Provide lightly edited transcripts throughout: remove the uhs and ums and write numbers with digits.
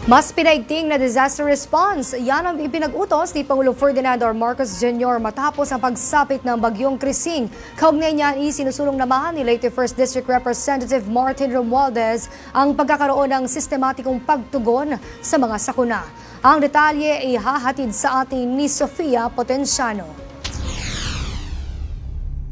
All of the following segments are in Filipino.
Mas pinaigting na disaster response. Yan ang ipinag-utos ni Pangulong Ferdinand R. Marcos Jr. matapos ang pagsapit ng bagyong Krising. Kaugnay niyan, isinusulong naman ni Leyte 1st District Representative Martin Romualdez ang pagkakaroon ng sistematikong pagtugon sa mga sakuna. Ang detalye ay hahatid sa atin ni Sofia Potenciano.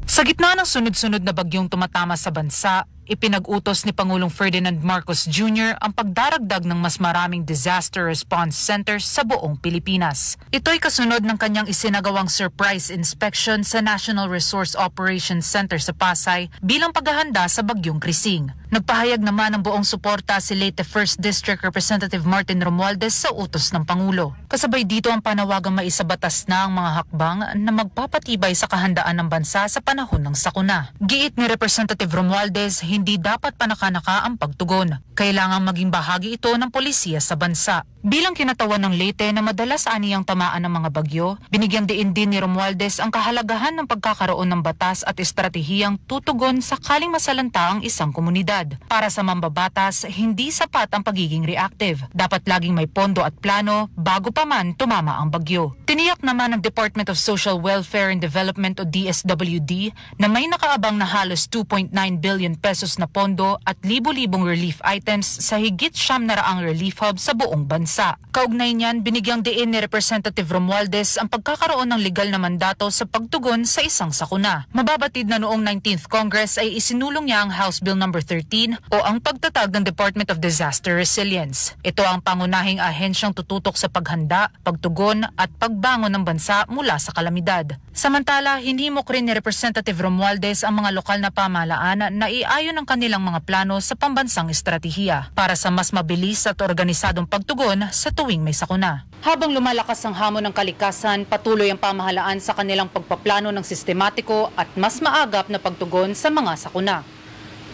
Sa gitna ng sunod-sunod na bagyong tumatama sa bansa, ipinag-utos ni Pangulong Ferdinand Marcos Jr. ang pagdaragdag ng mas maraming disaster response centers sa buong Pilipinas. Ito'y kasunod ng kanyang isinagawang surprise inspection sa National Resource Operations Center sa Pasay bilang paghahanda sa bagyong Krising. Nagpahayag naman ng buong suporta si Leyte 1st District Representative Martin Romualdez sa utos ng Pangulo. Kasabay dito ang panawagang maisabatas na ang mga hakbang na magpapatibay sa kahandaan ng bansa sa panahon ng sakuna. Giit ni Representative Romualdez, hindi dapat panakanaka ang pagtugon. Kailangang maging bahagi ito ng polisiya sa bansa. Bilang kinatawan ng Leyte na madalas aniyang tamaan ng mga bagyo, binigyang diin din ni Romualdez ang kahalagahan ng pagkakaroon ng batas at estratehiyang tutugon sakaling masalanta ang isang komunidad. Para sa mambabatas, hindi sapat ang pagiging reactive. Dapat laging may pondo at plano bago pa man tumama ang bagyo. Tiniyak naman ng Department of Social Welfare and Development o DSWD na may nakaabang na halos 2.9 billion pesos na pondo at libo-libong relief items sa higit 700 relief hub sa buong bansa. Kaugnay niyan, binigyang diin ni Representative Romualdez ang pagkakaroon ng legal na mandato sa pagtugon sa isang sakuna. Mababatid na noong 19th Congress ay isinulong niya ang House Bill No. 13 o ang pagtatag ng Department of Disaster Resilience. Ito ang pangunahing ahensyang tututok sa paghanda, pagtugon at pagbangon ng bansa mula sa kalamidad. Samantala, hinimok rin ni Representative Romualdez ang mga lokal na pamahalaan na iayon ang kanilang mga plano sa pambansang estratehiya para sa mas mabilis at organisadong pagtugon sa tuwing may sakuna. Habang lumalakas ang hamon ng kalikasan, patuloy ang pamahalaan sa kanilang pagpaplano ng sistematiko at mas maagap na pagtugon sa mga sakuna.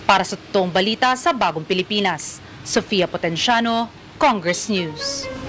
Para sa totoong balita sa Bagong Pilipinas, Sofia Potenciano, Congress News.